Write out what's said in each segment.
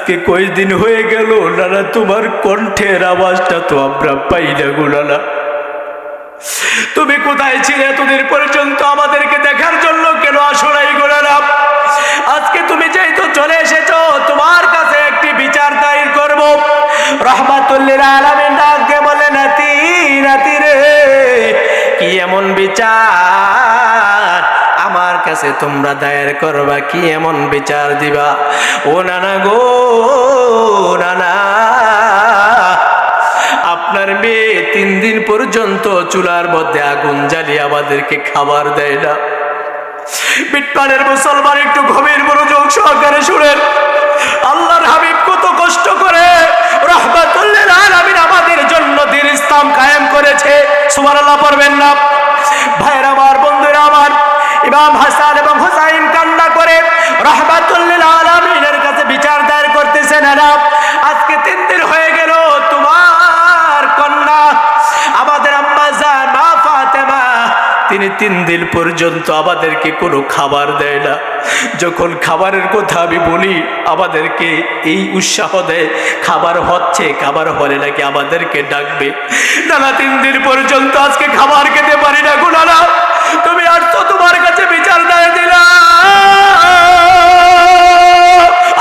আজকে কয়দিন হয়ে গেল নানা, তোমার কণ্ঠের আওয়াজটা তো আমরা পাই না গো নানা। তুমি কোথায় ছিলে এতদিন পর্যন্ত? আমাদেরকে দেখার জন্য কেন আসো নাই গো নানা? আজকে তুমি যেহেতু চলে এসেছো, তোমার কাছে একটি বিচার দায়ের করব। রহমাতুল লিল আলামিন ডাক দিয়ে বলে, নাতি নাতি রে, কি এমন বিচার আমার কাছে তোমরা দায়ের করবা? কি এমন বিচার দিবা? ও নানা গো নানা, আপনার মেয়ে 3 দিন পর্যন্ত চুলার মধ্যে আগুন জ্বালিয়ে আমাদেরকে খাবার দেয় না। বিটপাড়ের মুসলমান একটু গভীর মনোযোগ সহকারে শুনেন। আল্লাহর হাবিব কত কষ্ট করে রহমাতুল লিল আলামিন আমাদের জন্য দ্বীন ইসলাম কায়েম করেছে। সুবহানাল্লাহ পড়বেন না? ভাইরা আমার, বন্ধুরা আমার, ইমাম হাসান এবং হুসাইন কান্না করে রহমাতুল লিল আলামিনের কাছে বিচার দায়ের করতেছেন। না, আজকে 3 দিন হয়ে গেল তোমার কন্যা আমাদের আম্মা জান মা ফাতেমা, তিনি 3 দিন পর্যন্ত আমাদেরকে কোনো খাবার দেয় না। যখন খাবারের কথা আমি বলি, আমাদেরকে এই উৎসাহ দেয়, খাবার হচ্ছে, খাবার হলে নাকি আমাদেরকে ডাকবে। নানা 3 দিন পর্যন্ত আজকে খাবার খেতে পারি না গো নানা। তুমি আর তো তোমার কাছে বিচার দায় দিলা।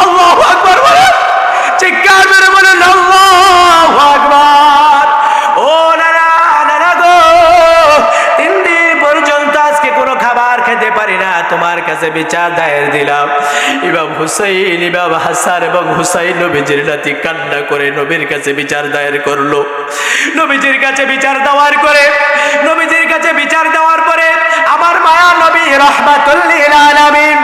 আল্লাহু আকবার বলে চিৎকার মেরে বলেন আল্লাহু আকবার। ও নানা, নানা গো, 3 দিন পর্যন্ত আজকে কোনো খাবার খেতে পারি না, তোমার কাছে বিচার দায়ের দিলাম। ইমাম হুসাইন, ইমাম হাসান এবং হুসাইন নবীজির নাতি কান্না করে নবীর কাছে বিচার দায়ের করলো। নবীজির কাছে বিচার দেওয়ার করে, নবীজির কাছে বিচার দেওয়ার পরে আমার মায়া নবী রহমাতুল লিল আলামিন,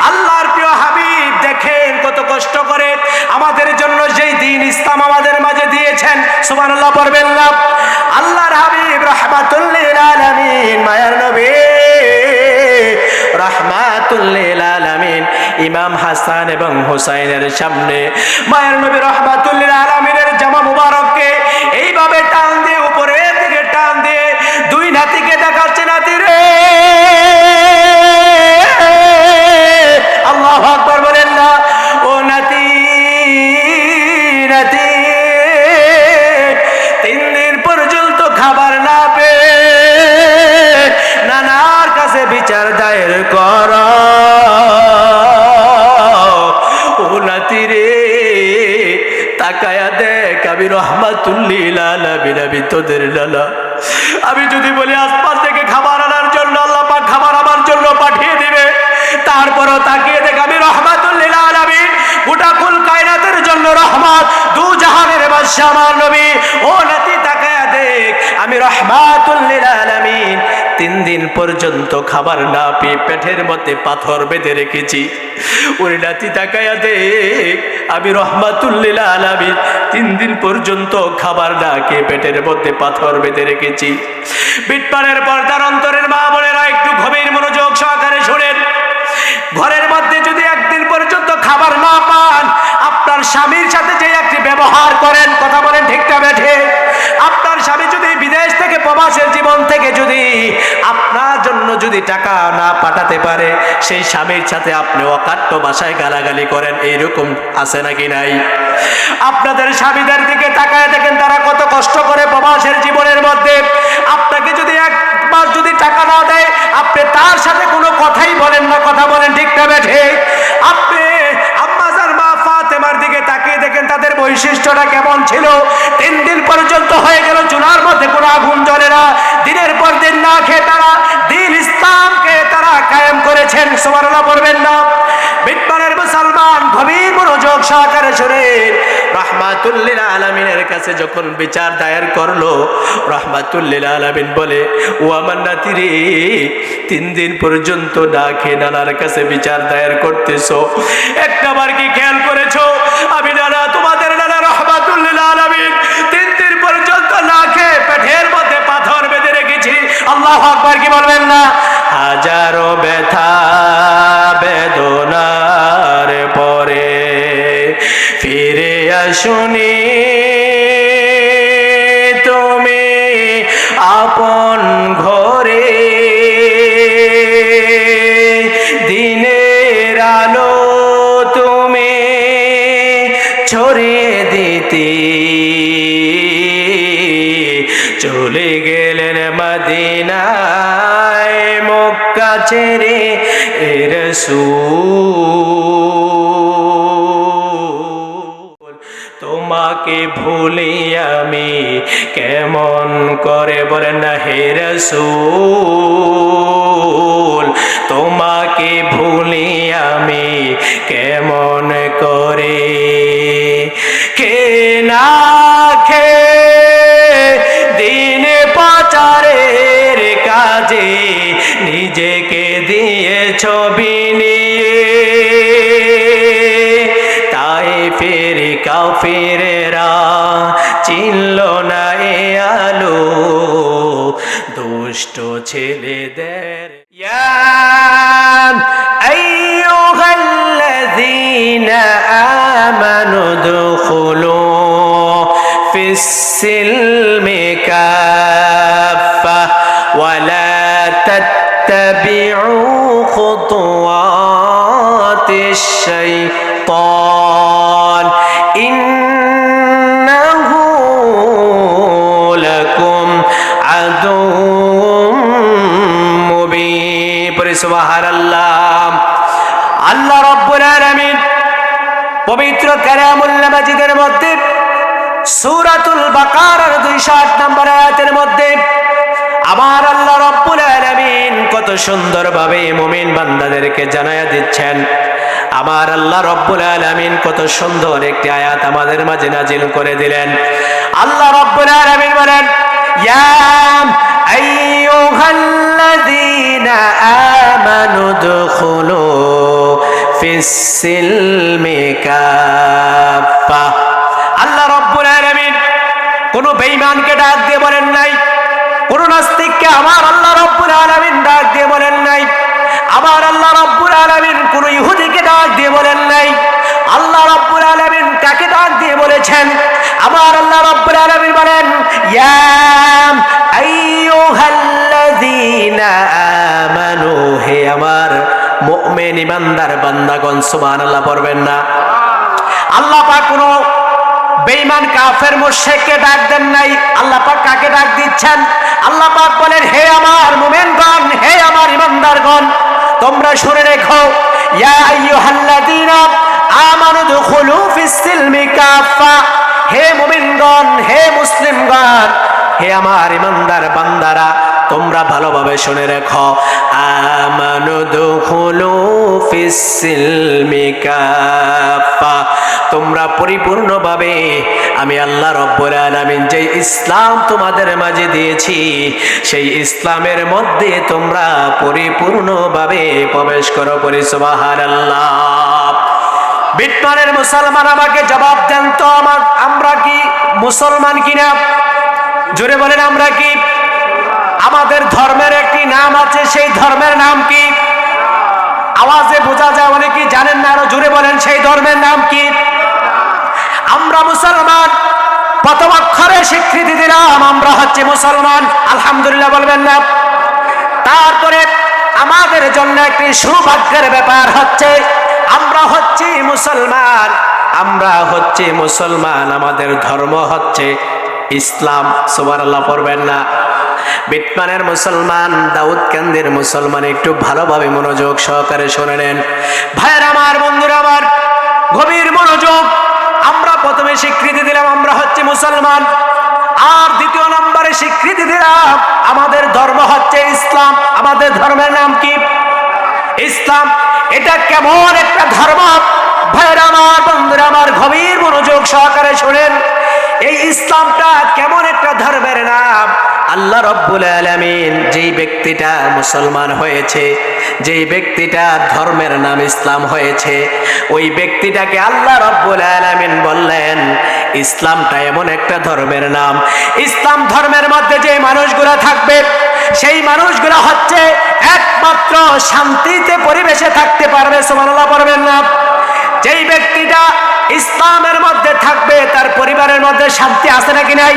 আল্লাহর প্রিয় হাবিব, দেখেন কত কষ্ট করে আমাদের জন্য যেই দ্বীন ইসলাম আমাদের মাঝে দিয়েছেন। সুবহানাল্লাহ পড়বেন না? আল্লাহর হাবিব রহমাতুল লিল আলামিন, মায়ার নবী রহমাতুল লিল আলামিন ইমাম হাসান এবং হুসাইনের সামনে মায়ার নবী রহমাতুল লিল আলামিনের জামা মুবারককে এইভাবে টান দিয়ে, উপরের দিকে টান দিয়ে 2 নাতিকে দেখাচ্ছে, নাতি রে, আল্লাহু আকবার বলেন না? ও নাতি নাতি, 3 দিন পর্যন্ত খাবার না পেয়ে নানার কাছে বিচার দায়ের কর। ও নাতি রে, তাকায়া দেখ, আমি রহমাতুল লিল আলামিন, আমি তোদের নানা। আমি যদি বলি আসমান থেকে খাবার আনার জন্য, আল্লাহ পাক খাবার আমার জন্য পাঠিয়ে দিবে, তারপরও তাকিয়ে দেখ, আমি রহমাতুল লিল আলামিন, গোটা কুল কায়নাতের জন্য রহমত, 2 জাহানের বাদশা আমার নবী। ও নাতি তাকায়া দেখ, আমি রহমাতুল লিল আলামিন 3 দিন পর্যন্ত খাবার না পেয়ে পেটের মধ্যে পাথর বেঁধে রেখেছি। ওরে নাতি তাকায়া দেখ, আমি রহমাতুল লিল আলামিন 3 দিন পর্যন্ত খাবার না খেয়ে পেটের মধ্যে পাথর বেঁধে রেখেছি। বিটপাড়ের পর্দার অন্তরের মা বোনেরা একটু গভীর মনোযোগ সহকারে শুনেন। ঘরের মধ্যে যদি 1 দিন পর্যন্ত খাবার না পান, আপনার স্বামীর সাথে যে একটি ব্যবহার করেন, কথা বলেন ঠিক না বেঠে? আপনার স্বামী যদি বিদেশ থেকে, প্রবাসের জীবন থেকে যদি আপনার জন্য যদি টাকা না পাঠাতে পারে, সেই স্বামীর সাথে আপনি অকাট্য ভাষায় গালাগালি করেন, এইরকম আছে নাকি নাই? আপনাদের স্বামীদের দিকে তাকায় দেখেন, তারা কত কষ্ট করে প্রবাসের জীবনের মধ্যে। আপনাকে যদি 1 মাস যদি টাকা না দেয়, আপনি তার সাথে কোনো কথাই বলেন না, কথা বলেন ঠিক না বেঠে? আপনি আম্মা জান মা ফাতেমার দিকে তাকিয়ে দেখেন, তাদের বৈশিষ্ট্যটা কেমন ছিল। 3 দিন পর্যন্ত হয়ে গেল চুলার মধ্যে কোনো আগুন জ্বলে না, দিনের পর দিন না খেয়ে তারা দ্বীন ইসলামকে তারা কায়েম করেছেন। সুবহানাল্লাহ পড়বেন না? বিটপাড়ের মুসলমান, গভীর মনোযোগ সহকারে শুনেন। রহমাতুল লিল আলামিনের কাছে যখন বিচার দায়ের করলো, রহমাতুল লিল আলামিন বলে, ও আমার নাতি রে, 3 দিন পর্যন্ত না খেয়ে নানার কাছে বিচার দায়ের করতেছো, একটাবার কি খেয়াল করেছো? আমি নানা, তোমাদের নানা রহমাতুল লিল আলামিন 3 দিন পর্যন্ত না খেয়ে পেটের মধ্যে পাথর বেঁধে রেখেছি। আল্লাহু আকবার কি বলবেন না? হাজারো ব্যথা বেদনার পরে ফিরে আসুনি তুমি আপন ঘরে, দিনের আলো তুমি ছড়িয়ে দিতে চলে গেলেন মদিনায় মক্কা ছেড়ে রাসূল। তোমাকে ভুলি আমি কেমন করে বলেন না হে রাসূল, তোমাকে ভুলি আমি কেমন করে। কে না খেয়ে দিন পাচারের কাজে নিজেকে দিয়ে ছবি নিয়ে, তাই ফের কাফেরেরা চিনল না এ আলো দুষ্ট ছেলেদের। ইয়া আইয়ুহাল্লাযীনা আমানু দুখুলু ফিস-সিলমি কাফা ওয়া লা তাত্তাবিউ খুতুওয়াতিশ শাইতান ইন্নাহু লাকুম আদুউম মুবিন। সুবহানাল্লাহ। আল্লাহ রাব্বুল আলামিন পবিত্র কালামুল্লাহ মাজিদের মধ্যে সূরাতুল বাকারার 208 নম্বর আয়াতের মধ্যে আমার আল্লাহ রাব্বুল আলামিন কত সুন্দরভাবে মুমিন বান্দাদেরকে জানায়া দিচ্ছেন। আমার আল্লাহ রাব্বুল আলামিন কত সুন্দর একটি আয়াত আমাদের মাঝে নাজিল করে দিলেন। আল্লাহ রাব্বুল আলামিন বলেন, ইয়া আইয়ুহাল্লাযীনা আমানু দুখুলু ফিস-সিলমি কাফা। আল্লাহ রাব্বুল আলামিন কোন বেঈমানকে ডাক দিয়ে বলেন নাই, কোন নাস্তিককে আমার আল্লাহ রাব্বুল আলামিন ডাক দিয়ে বলেন নাই, আমার আল্লাহ রাব্বুল আলামিন কোন ইহুদিকে ডাক দিয়ে বলেন নাই। আল্লাহ রাব্বুল আলামিন কাকে ডাক দিয়ে বলেছেন? আমার আল্লাহ রাব্বুল আলামিন বলেন, ইয়া আইয়ুহাল্লাযীনা আমানু, হে আমার মুমিন ইমানদার বান্দাগণ, সুবহানাল্লাহ পড়বেন না? আল্লাহ পাক কোন বেঈমান কাফের মুশরিককে ডাক দেন নাই। আল্লাহ পাক কাকে ডাক দিচ্ছেন? আল্লাহ পাক বলেন, হে আমার মুমিনগণ, হে আমার ইমানদারগণ, তোমরা শুনে রেখো, ইয়া আইয়ুহাল্লাযীনা আমানু দুখুলু ফিস-সিলমি কাফা, হে মুমিনগণ, হে মুসলিমগণ, হে আমার ইমানদার বান্দারা, তোমরা ভালোভাবে শুনে রেখো, আমানু দুখুলু ফিস-সিলমি কাফা, তোমরা পরিপূর্ণভাবে আমি আল্লাহ রাব্বুল আলামিন যে ইসলাম তোমাদের মাঝে দিয়েছি সেই ইসলামের মধ্যে তোমরা পরিপূর্ণভাবে প্রবেশ করো। পড়ি সুবহানাল্লাহ। বিটমানের মুসলমান আমাকে জবাব দেন তো, আমরা কি মুসলমান কিনা? জোরে বলেন, আমরা কি? আমাদের ধর্মের একটি নাম আছে, সেই ধর্মের নাম কি? আওয়াজে বোঝা যায় অনেকেই জানেন না, আরো জোরে বলেন, সেই ধর্মের নাম কি? আমরা মুসলমান। প্রথম অক্ষরে স্বীকৃতি দিলাম আমরা হচ্ছে মুসলমান, আলহামদুলিল্লাহ বলবেন না? তারপরে আমাদের জন্য একটি সৌভাগ্যের ব্যাপার হচ্ছে আমরা হচ্ছি মুসলমান, আমরা হচ্ছে মুসলমান, আমাদের ধর্ম হচ্ছে ইসলাম। সুবহানাল্লাহ পড়বেন না? বিটমানের মুসলমান, দাউদকান্দির মুসলমান, একটু ভালোভাবে মনোযোগ সহকারে শুনে নেন। ভাইয়ের আমার, বন্ধুরা আমার, গভীর মনোযোগ। আমরা প্রথমে স্বীকৃতি দিলাম আমরা হচ্ছে মুসলমান, আর দ্বিতীয় নম্বরে স্বীকৃতি দিলাম আমাদের ধর্ম হচ্ছে ইসলাম। আমাদের ধর্মের নাম কি? ইসলাম। এটা কেমন একটা ধর্ম? ভাইয়ের আমার, বন্ধুরা আমার, গভীর মনোযোগ সহকারে শুনেন। এই ইসলামটা কেমন একটা ধর্মের নাম? আল্লাহ রাব্বুল আলামিন যেই ব্যক্তিটা মুসলমান হয়েছে, যেই ব্যক্তিটা ধর্মের নাম ইসলাম হয়েছে, ওই ব্যক্তিটাকে আল্লাহ রাব্বুল আলামিন বললেন ইসলামটা এমন একটা ধর্মের নাম, ইসলাম ধর্মের মধ্যে যে মানুষগুলো থাকবে সেই মানুষগুলো হচ্ছে একমাত্র শান্তিতে পরিবেশে থাকতে পারবে। সুবহানাল্লাহ পড়বেন না? যেই ব্যক্তিটা ইসলামের মধ্যে থাকবে তার পরিবারের মধ্যে শান্তি আছে নাকি নাই?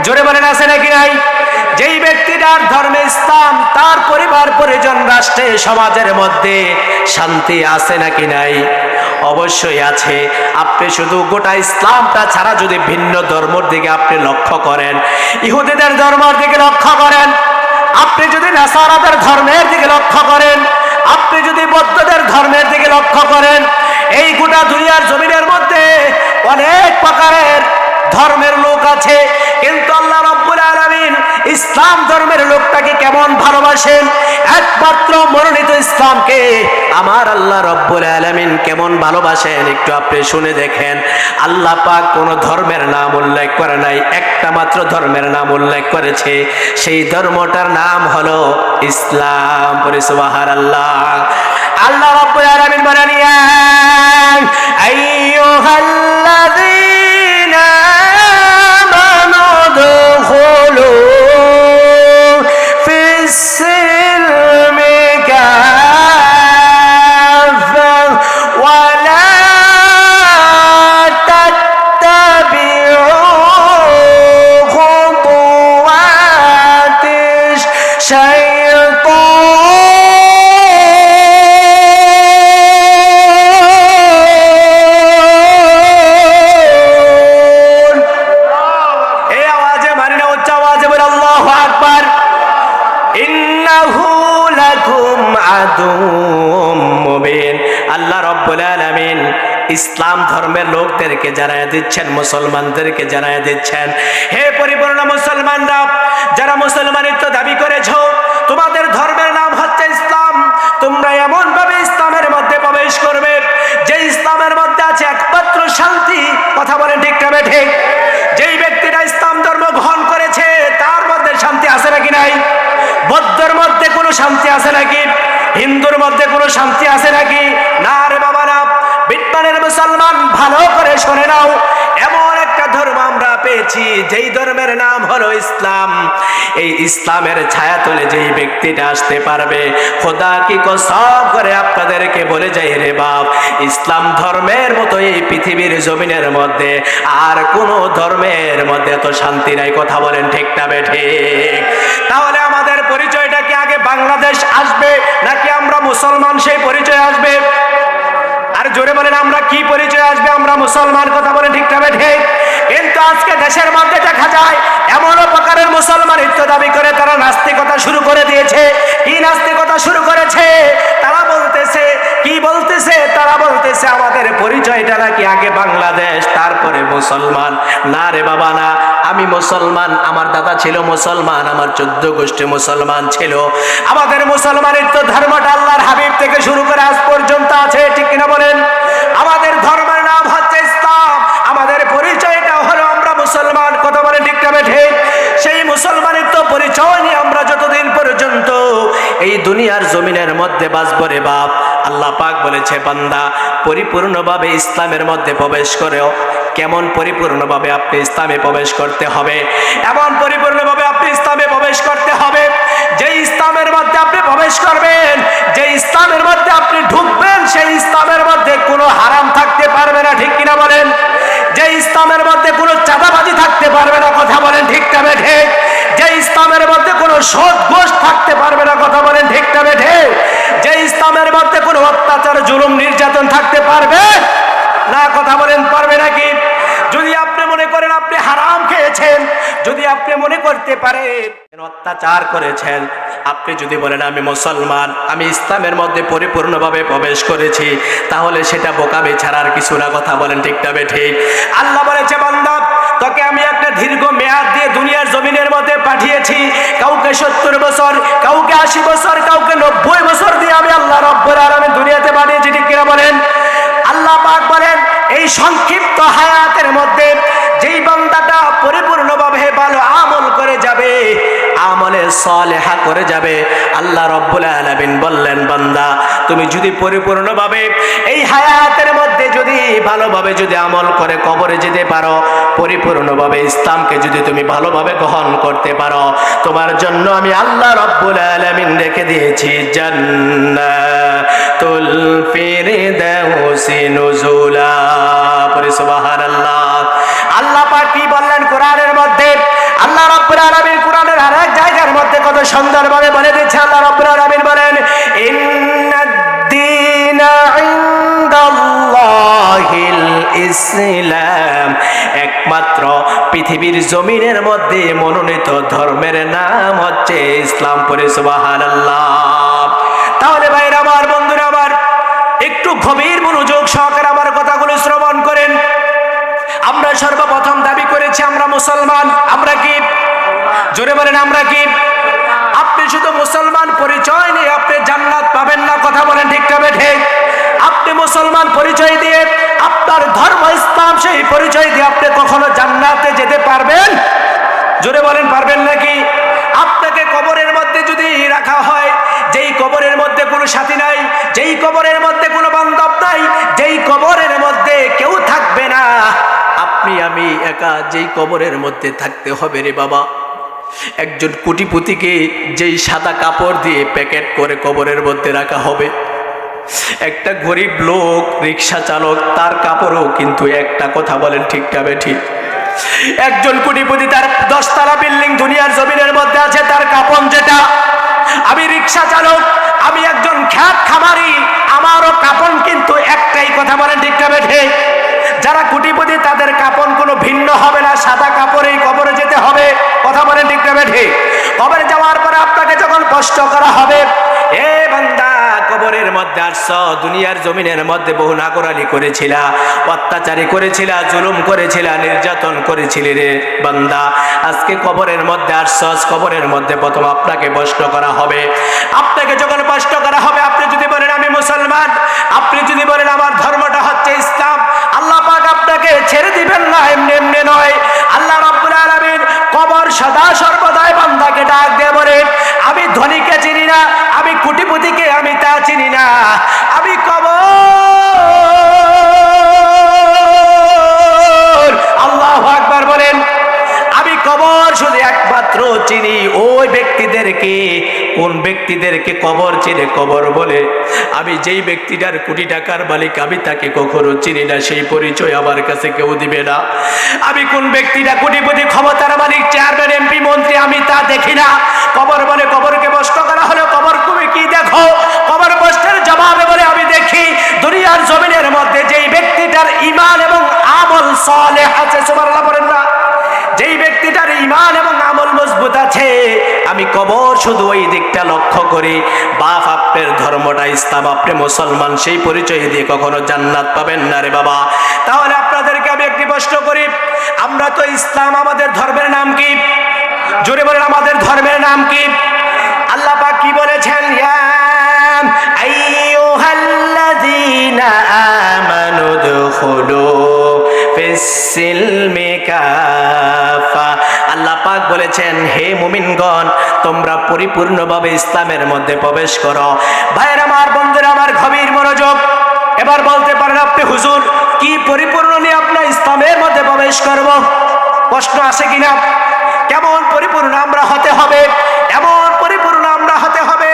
জোরে বলেন, আছে নাকি নাই? যেই ব্যক্তিটার ধর্মে ইসলাম তার পরিবার পরিজন রাষ্ট্রে সমাজের মধ্যে শান্তি আছে নাকি নাই? অবশ্যই আছে। আপনি শুধু গোটা ইসলামটা ছাড়া যদি ভিন্ন ধর্মের দিকে আপনি লক্ষ্য করেন, ইহুদিদের ধর্মের দিকে লক্ষ্য করেন, আপনি যদি নাসারাদের ধর্মের দিকে লক্ষ্য করেন, আপনি যদি বৌদ্ধদের ধর্মের দিকে লক্ষ্য করেন, এই গোটা দুনিয়ার জমিনের মধ্যে অনেক প্রকারের ধর্মের লোক আছে, কিন্তু আল্লাহ রাব্বুল আলামিন ইসলাম ধর্মের লোকটাকে কেমন ভালোবাসেন, একমাত্র মনোনীত ইসলামকে আমার আল্লাহ রাব্বুল আলামিন কেমন ভালোবাসেন একটু আপনি শুনে দেখেন। আল্লাহ পাক কোন ধর্মের নাম উল্লেখ করে নাই, একটা মাত্র ধর্মের নাম উল্লেখ করেছে, সেই ধর্মটার নাম হলো ইসলাম। পরে সুবহানাল্লাহ। আল্লাহ রাব্বুল আলামিন বলেন, ইয়া আইয়ুহাল্লাযীনা আমানু দুখুলু ফিস-সিলমি কাফা ওয়া লা তাত্তাবিউ খুতুওয়াতিশ শাইতান। আল্লাহ রাব্বুল আলামিন ইসলাম ধর্মের লোকদেরকে জানায় দিচ্ছেন, মুসলমানদেরকে জানায় দিচ্ছেন, হে পরিপূর্ণ মুসলমানরা, যারা মুসলমানিত্ব দাবি করেছো, তোমাদের ধর্মের নাম হচ্ছে ইসলাম, তোমরা এমন ভাবে ইসলামের মধ্যে প্রবেশ করবে যে ইসলামের মধ্যে আছে একমাত্র শান্তি। কথা বলেন ঠিক না ঠিক? যেই ব্যক্তিটা ইসলাম ধর্ম গ্রহণ করেছে তার মধ্যে শান্তি আছে নাকি নাই? বৌদ্ধর মধ্যে কোনো শান্তি আছে নাকি? হিন্দুর মধ্যে কোনো শান্তি আছে নাকি? না রে বাবা না। বিদ্বানের মুসলমান ভালো করে শুনে নাও, এমন একটা ধর্ম আমরা পেয়েছি যেই ধর্মের নাম হলো ইসলাম। এই ইসলামের ছায়া তলে যেই ব্যক্তিটা আসতে পারবে, খোদা কি কসম করে আপনাদেরকে বলে যাই রে বাপ, ইসলাম ধর্মের মতো এই পৃথিবীর জমিনের মধ্যে আর কোনো ধর্মের মধ্যে এত শান্তি নাই। কথা বলেন ঠিক না ঠিক? তাহলে আমাদের পরিচয়টা কি আগে বাংলাদেশ আসবে নাকি আমরা মুসলমান সেই পরিচয় আসবে? আর জোরে বলেন আমরা কি পরিচয় আসবে? আমরা মুসলমান। কথা বলেন ঠিক না ঠিক? কিন্তু আজকে দেশের মধ্যে দেখা যায় এমন প্রকারের মুসলমানিত্ব দাবি করে তারা নাস্তিকতা শুরু করে দিয়েছে। কি নাস্তিকতা শুরু করেছে? তারা বলতেছে, কি বলতেছে? তারা বলতেছে আমাদের পরিচয়টা নাকি আগে বাংলাদেশ তারপরে মুসলমান। না রে বাবা না, আমি মুসলমান, আমার দাদা ছিল মুসলমান, আমার 14 গোষ্ঠী মুসলমান ছিল। আমাদের মুসলমানিত্ব ধর্মটা আল্লাহর হাবিব থেকে শুরু করে আজ পর্যন্ত আছে, ঠিক কিনা বলেন? আমাদের ধর্মের নাম হচ্ছে ইসলাম, আমাদের পরিচয়টা হলো আমরা মুসলমান। কথা বলেন ঠিক না ঠিক? সেই মুসলমানিত্ব পরিচয় নিয়ে আমরা যতদিন পর্যন্ত এই দুনিয়ার জমিনের মধ্যে বাঁচব রে বাপ, আল্লাহ পাক বলেছে বান্দা পরিপূর্ণভাবে ইসলামের মধ্যে প্রবেশ করেও। কেমন পরিপূর্ণভাবে আপনি ইসলামে প্রবেশ করতে হবে? এমন পরিপূর্ণভাবে আপনি ইসলামে প্রবেশ করতে হবে যে ইসলামের মধ্যে আপনি প্রবেশ করবেন, যে ইসলামের মধ্যে আপনি ঢুকবেন, সেই ইসলামের মধ্যে কোনো হারাম থাকতে পারবে না, ঠিক কিনা বলেন? যে ইসলামের মধ্যে কোনো চাঁদাবাজি থাকতে পারবে না। কথা বলেন ঠিক না ঠিক? যে ইসলামের মধ্যে কোনো সুদ ঘুষ থাকতে পারবে না। কথা বলেন ঠিক না ঠিক? যে ইসলামের মধ্যে কোনো অত্যাচার জুলুম নির্যাতন থাকতে পারবে না। কথা বলেন পারবে নাকি? যদি আপনি মনে করেন আপনি হারাম খেয়েছেন, যদি আপনি মনে করতে পারেন অত্যাচার করেছেন, আপনি যদি বলেন আমি মুসলমান, আমি ইসলামের মধ্যে পরিপূর্ণভাবে প্রবেশ করেছি, তাহলে সেটা বোকামি ছাড়ার কিছু না। কথা বলেন ঠিক না ঠিক? আল্লাহ বলেছে বান্দা তোকে আমি একটা দীর্ঘ মেয়াদ দিয়ে দুনিয়ার জমিনের মধ্যে পাঠিয়েছি, কাউকে 70 বছর, কাউকে 80 বছর, কাউকে 90 বছর দিয়ে আমি আল্লাহ রাব্বুল আলামিন দুনিয়াতে পাঠিয়েছি, ঠিক কিনা বলেন? আল্লাহ পাক বলেন এই সংক্ষিপ্ত হায়াতের মধ্যে যেই বান্দাটা পরিপূর্ণভাবে ভালো আমল করে যাবে, আমলে সালেহা করে যাবে, আল্লাহ রাব্বুল আলামিন বললেন বান্দা তুমি যদি পরিপূর্ণভাবে এই হায়াতের মধ্যে যদি ভালোভাবে যদি আমল করে কবরে যেতে পারো, পরিপূর্ণভাবে ইসলামকে যদি তুমি ভালোভাবে গ্রহণ করতে পারো, তোমার জন্য আমি আল্লাহ রাব্বুল আলামিন রেখে দিয়েছি জান্নাতুল ফিরদাউসি নুজুলা। পরে সুবহানাল্লাহ। আল্লাহ পাক কি বললেন কোরআনের মধ্যে? আল্লাহ রাব্বুল আলামিন কোরআনের আরেক জায়গার মধ্যে কত সুন্দরভাবে বলে দিচ্ছে। আল্লাহ রাব্বুল আলামিন বলেন ইন্নাদ দীনা ইনদাল্লাহ ইসলাম। একমাত্র পৃথিবীর জমিনের মধ্যে মনোনীত ধর্মের নাম হচ্ছে ইসলাম। পড়ে সুবহানাল্লাহ। তাহলে ভাইরা আমার, বন্ধুরা আমার, একটু গভীর মনোযোগ সহকারে আমার কথাগুলো শ্রবণ করেন। আমরা সর্বপ্রথম দাবি করেছি আমরা মুসলমান। আমরা কি? জোরে বলেন, আমরা কি? আপনি শুধু মুসলমান পরিচয় নিয়ে আপনি জান্নাত পাবেন না। কথা বলেন ঠিক না ঠিক? আপনি মুসলমান পরিচয় দিয়ে, আপনার ধর্ম ইসলাম, সেই পরিচয় দিয়ে আপনি কখনো জান্নাতে যেতে পারবেন? জোরে বলেন, পারবেন নাকি? আপনাকে কবরের মধ্যে যদি রাখা হয়, যেই কবরের মধ্যে কোনো সাথী নাই, যেই কবরের মধ্যে কোনো বান্ধব নাই, যেই কবরের মধ্যে কেউ থাকবে না, আপনি আমি একা যেই কবরের মধ্যে থাকতে হবে রে বাবা। একজন কোটিপতিকে যেই সাদা কাপড় দিয়ে প্যাকেট করে কবরের মধ্যে রাখা হবে, একটা গরিব লোক রিক্সা চালক তার কাপড়ও কিন্তু একটা। কথা বলেন ঠিক না ঠিক? একজন কোটিপতি তার 10 তলা বিল্ডিং দুনিয়ার জমিনের মধ্যে আছে, তার কাপড় যেটা। আমি রিক্সা চালক, আমি একজন খ্যাত খামারি, আমারও কাপড় কিন্তু একটাই। কথা বলেন ঠিক না ঠিক? যারা কোটিপতি তাদের কাপড় কোনো ভিন্ন হবে না, সাদা কাপড়েই কবরে যেতে হবে। কথা বলেন ঠিক না ঠিক? কবরে যাওয়ার পরে আপনাকে যখন কষ্ট করা হবে, এ বান্দা কবরের মধ্যে আসছ, দুনিয়ার জমিনের মধ্যে বহু নাগরালি করেছিলা, অত্যাচারী করেছিলা, জুলুম করেছিলা, নির্যাতন করেছিলি রে বান্দা। আজকে কবরের মধ্যে আসছ, কবরের মধ্যে প্রথম আপনাকে প্রশ্ন করা হবে। আপনাকে যখন প্রশ্ন করা হবে, আপনি যদি বলেন আমি মুসলমান, আপনি যদি বলেন আমার ধর্মটা হচ্ছে ইসলাম, আল্লাহ পাক আপনাকে ছেড়ে দিবেন না এমনি এমনি নয়। আল্লাহ রাব্বুল আলামিন কবর সদা সর্বদাই বান্দাকে ডাক দিয়ে বলে, আমি ধনীকে চিনি না, আমি কোটিপতিকে আমি তা চিনি না, আমি কবর, আল্লাহু আকবার বলেন, আমি কবর শুধু একমাত্র চিনি ওই ব্যক্তিদেরকে। কোন ব্যক্তিদেরকে কবর চিনে কবর বলে? আমি যেই ব্যক্তিটার কোটি টাকার মালিক, আমি তাকে কখনো চিনি না, সেই পরিচয় আমার কাছে কেউ দিবে না। আমি কোন ব্যক্তিটা কোটিপতি, ক্ষমতার মালিক, চেয়ারম্যান, এমপি, মন্ত্রী, আমি তা দেখি না। কবর বলে, কবরকে প্রশ্ন করা হলো, কবর তুমি কি দেখো? কবর প্রশ্নের জবাবে বলে, আমি দেখি দুনিয়ার জমিনের মধ্যে যেই ব্যক্তিটার ঈমান এবং আমল সালেহ আছে, সুবহানাল্লাহ বলেন না, যেই ব্যক্তিটার ঈমান এবং আমল মজবুত আছে, আমি কবর শুধু ওই দিকটা লক্ষ্য করি। বাপ আপনার ধর্মটা ইসলাম, আপনি মুসলমান, সেই পরিচয় দিয়ে কখনো জান্নাত পাবেন না রে বাবা। তাহলে আপনাদেরকে আমি একটি প্রশ্ন করি, আমরা তো ইসলাম, আমাদের ধর্মের নাম কি? জোরে বলেন, আমাদের ধর্মের নাম কি? আল্লাহ পাক কি বলেছেন? ইয়া আইয়ুহাল্লাযীনা আমানু দুখুলু ফিস-সিলমি কাফা। আল্লাহ পাক বলেছেন, হে মুমিনগণ, তোমরা পরিপূর্ণভাবে ইসলামের মধ্যে প্রবেশ করো। ভাইয়ের আমার, বন্ধুরা আমার, গভীর মনোযোগ। এবার বলতে পারেন আপনি, হুজুর কি পরিপূর্ণ নিয়ে আপনার ইসলামের মধ্যে প্রবেশ করব? প্রশ্ন আসে কিনা? কেমন পরিপূর্ণ আমরা হতে হবে? এমন পরিপূর্ণ আমরা হতে হবে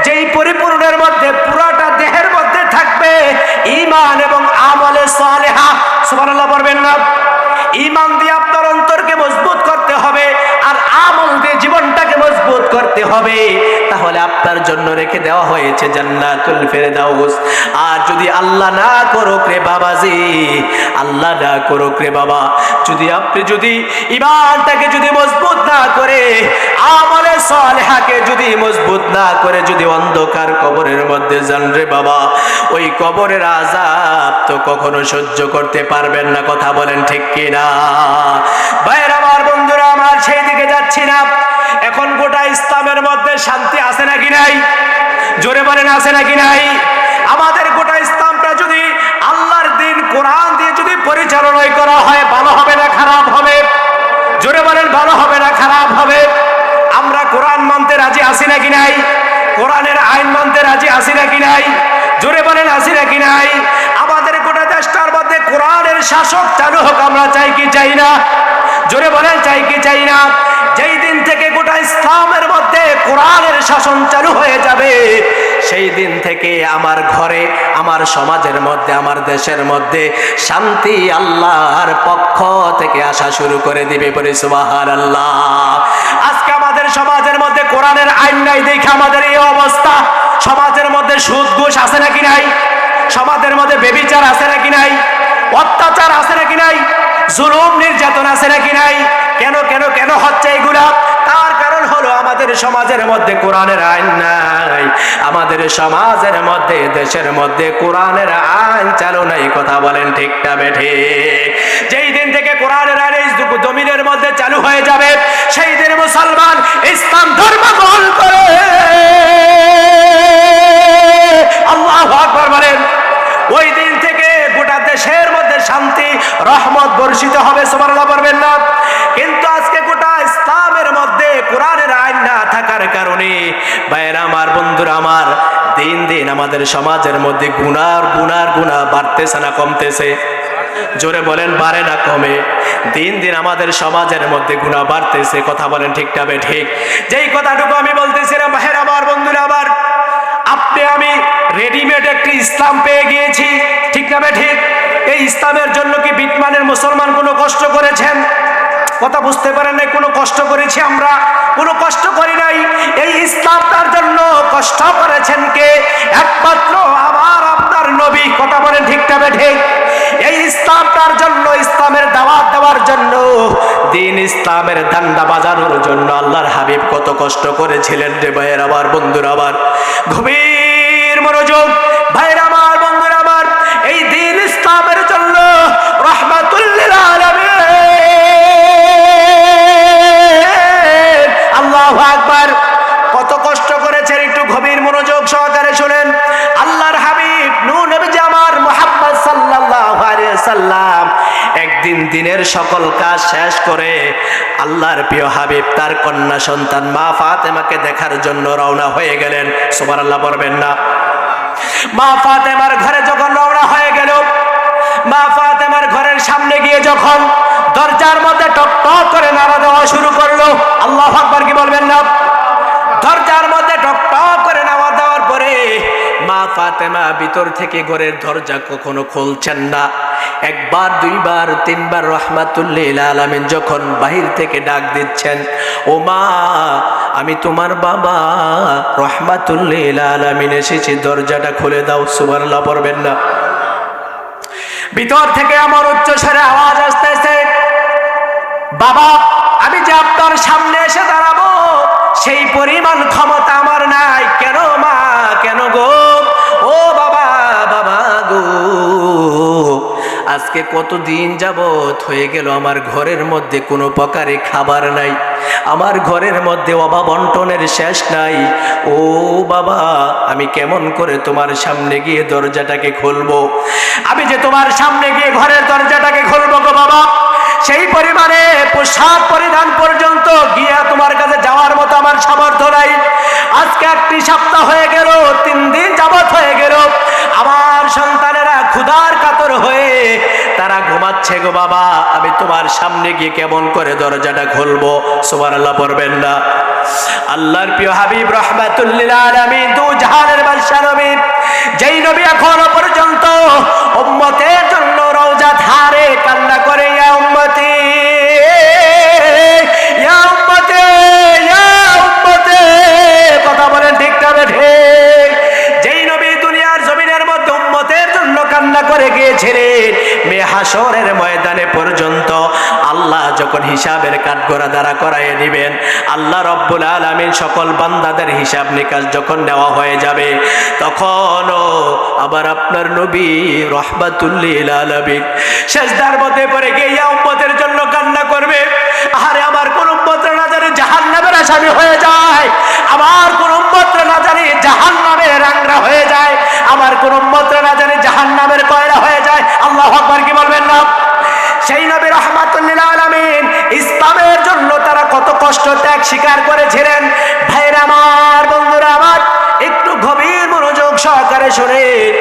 যেই পরিপূর্ণের মধ্যে পুরাটা দেহের মধ্যে থাকবে ঈমান এবং আমলে সালেহা। সুবহানাল্লাহ পড়বেন না? ঈমান দিয়ে আপনার অন্তরকে মজবুত করতে হবে, আর আমল দিয়ে জীবনটাকে মজবুত করতে হবে। তাহলে আপনার জন্য রেখে দেওয়া হয়েছে জান্নাতুল ফেরদাউস। আর যদি আল্লাহ না করুক রে বাবাজি, আল্লাহ না করুক রে বাবা, আপনি যদি ঈমানটাকে যদি মজবুত না করে, আমলে সালেহাকে যদি মজবুত না করে, যদি অন্ধকার কবরের মধ্যে যান রে বাবা, ওই কবরের আযাব তো কখনো সহ্য করতে পারবেন না। কথা বলেন ঠিক কিনা? ভাইরা আমার, বন্ধুরা আমার, সেই দিকে যাচ্ছি না। এখন গোটা ইসলামের মধ্যে শান্তি আছে নাকি নাই? জোরে বলেন, আছে নাকি নাই? আমাদের গোটা ইসলামটা যদি আল্লাহর দ্বীন কোরআন দিয়ে যদি পরিচালনা করা হয়, ভালো হবে না খারাপ হবে? জোরে বলেন, ভালো হবে না খারাপ হবে? আমরা কোরআন মানতে রাজি আছি নাকি নাই? কোরআনের আইন মানতে রাজি আছি নাকি নাই? জোরে বলেন, আছি নাকি নাই? আমাদের গোটা দেশটার মধ্যে কোরআনের শাসক চালু হোক, আমরা চাই কি চাই না? জোরে বলেন, চাই কি চাই না? যেই দিন থেকে গোটা ইসলামের মধ্যে কোরআনের শাসন চালু হয়ে যাবে, সেই দিন থেকে আমার ঘরে, আমার সমাজের মধ্যে, আমার দেশের মধ্যে শান্তি আল্লাহর পক্ষ থেকে আসা শুরু করে দিবে। বলে সুবহানাল্লাহ। আজকে আমাদের সমাজের মধ্যে কোরআনের আইন নাই দেখে আমাদের এই অবস্থা। সমাজের মধ্যে সুদ ঘুষ আছে নাকি নাই? সমাজের মধ্যে ব্যভিচার আছে নাকি নাই? অত্যাচার আছে নাকি নাই, জুলুম নির্যাতন আছে নাকি নাই? কেন কেন কেন হচ্ছে এগুলা? তার কারণ হলো আমাদের সমাজের মধ্যে কোরআনের আইন নাই, আমাদের সমাজের মধ্যে দেশের মধ্যে কোরআনের আইন চালু নাই। কথা বলেন ঠিক না বেঠিক? যেই দিন থেকে কোরআনের আইন এই জমিনের মধ্যে চালু হয়ে যাবে, সেই দিন মুসলমান ইসলাম ধর্ম গ্রহণ করে। আল্লাহু আকবার বলেন। ওই দিন থেকে গোটা দেশের মধ্যে শান্তি রহমত বর্ষিত হবে। সুবহানাল্লাহ বলবেন না? কিন্তু আজকে গোটা ইসলামের মধ্যে কোরআনের আইন না থাকার কারণে ভাইয়েরা আমার, বন্ধুরা আমার, দিন দিন আমাদের সমাজের মধ্যে গুনাহ বাড়তেছে না কমতেছে? জোরে বলেন, বাড়ে না কমে? দিন দিন আমাদের সমাজের মধ্যে গুনাহ বাড়তেছে। কথা বলেন ঠিক না ঠিক? যেই কথাটুকু আমি বলতেছিলাম ভাইয়েরা আমার, বন্ধুরা আমার, আপনি আমি রেডিমেড একটি ইসলাম পেয়ে গিয়েছি, ঠিক না ঠিক? এই ইসলামের জন্য কি বিটমানের মুসলমান কোনো কষ্ট করেছেন? কথা বুঝতে পারেন নাই? কোনো কষ্ট করেছি আমরা? কোনো কষ্ট করি নাই। এই ইসলামটার জন্য কষ্ট করেছেন কে? একমাত্র আমার আপনার নবী। কথা বলেন ঠিক না ঠিক? এই ইসলামটার জন্য, ইসলামের দাওয়াত দেওয়ার জন্য, দিন ইসলামের ধান্ডা বাজানোর জন্য আল্লাহর হাবিব কত কষ্ট করেছিলেন রে ভাইয়ের আমার, বন্ধুরা আমার। গভীর মনোযোগ ভাইয়ের আমার, বন্ধুরা আমার, এই দিন ইসলামের জন্য রাহমাতুল লিল আলামিন আল্লাহু আকবার কত কষ্ট করেছেন। একটু গভীর মনোযোগ সহকারে শুনেন। আল্লাহর হাবিব নূহ নবী আমার মুহাম্মদ সাল্লাল্লাহু আলাইহি সাল্লাম একদিন দিনের সকল কাজ শেষ করে আল্লাহর প্রিয় হাবিব তার কন্যা সন্তান মা ফাতেমাকে দেখার জন্য রওনা হয়ে গেলেন। সুবহানাল্লাহ বলবেন না? মা ফাতেমার ঘরে যখন রওনা হয়ে গেল, মা ফাতেমার ঘরের সামনে গিয়ে যখন দরজার মধ্যে টক টক করে নাড়া দেওয়া শুরু করলো, আল্লাহু আকবার কি বলবেন না? দরজার মধ্যে টক টক করে নাড়া দেওয়ার পরে মা ফাতেমা ভিতর থেকে ঘরের দরজা কখনো খুলছেন না। একবার, দুইবার, তিনবার রাহমাতুল লিল আলামিন যখন বাহির থেকে ডাক দিচ্ছেন, ও মা, আমি তোমার বাবা রাহমাতুল লিল আলামিন এসেছি, দরজাটা খুলে দাও। সুবহানাল্লাহ পড়বেন না? ভিতর থেকে আমার উচ্চ স্বরে আওয়াজ আসতেছে, বাবা, আমি যে আপনার সামনে এসে দাঁড়াবো সেই পরিমাণ ক্ষমতা আমার নাই। কেন মা, কেন গো? ও বাবা, বাবা গো, আজকে কতদিন যাবত হয়ে গেল আমার ঘরের মধ্যে কোনো প্রকারে খাবার নাই, আমার ঘরের মধ্যে অভাব অনটনের শেষ নাই। ও বাবা, আমি কেমন করে তোমার সামনে গিয়ে দরজাটাকে খুলবো? আমি যে তোমার সামনে গিয়ে ঘরের দরজাটাকে খুলবো গো বাবা, সেই পরিমাণে পোশাক পরিধান পর্যন্ত গিয়া তোমার কাছে যাওয়ার মতো আমার সামর্থ্য নাই। আজকে একটি সপ্তাহ হয়ে গেল, 3 দিন যাবত হয়ে গেল, আমার সন্তানেরা ক্ষুধার কাতর হয়ে তারা ঘুমাচ্ছে গো বাবা, আমি তোমার সামনে গিয়ে কেমন করে দরজাটা খুলবো? সুবহানাল্লাহ পড়বেন না? আল্লাহর প্রিয় হাবিব রাহমাতুল লিল আলামিন, দু জাহানের বাদশা নবী, যেই নবী এখনো পর্যন্ত উম্মতের জন্য রওজা ধারে কান্না করে, ইয়া উম্মতি, ইয়া উম্মতি, ইয়া উম্মতি। কথা বলেন ঠিক না ঠিক? যেই নবী দুনিয়ার জমিনের মধ্যে উম্মতের জন্য কান্না করে গিয়েছিলেন, হাসরের ময়দানে পর্যন্ত আল্লাহ যখন হিসাবের কাঠগড়া দ্বারা করাইয়ে দিবেন, আল্লাহ রব্বুল আলামিন সকল বান্দাদের হিসাব নিকাশ যখন নেওয়া হয়ে যাবে, তখনও আবার আপনার নবী রাহমাতুল লিল আলামিন সেজদার মধ্যে পড়ে গিয়ে ইয়া উম্মতের জন্য কান্না করবে। আরে আমার কোন উম্মতরা না জানি জাহান্নামের আসামি হয়ে যায়, আমার কোন উম্মতরা না জানি জাহান্নামের রাংরা হয়ে যায়, আমার কোন উম্মতরা না জানি জাহান্নামের কয়লা হয়ে যায়। আল্লাহু আকবার কি বলবেন না? সেই নবী রাহমাতুল লিল আলামিন ইসলামের জন্য তারা কত কষ্ট ত্যাগ স্বীকার করেছিলেন। ভাইরা আমার, বন্ধুরা আমার, একটু গভীর মনোযোগ সহকারে শুনেন।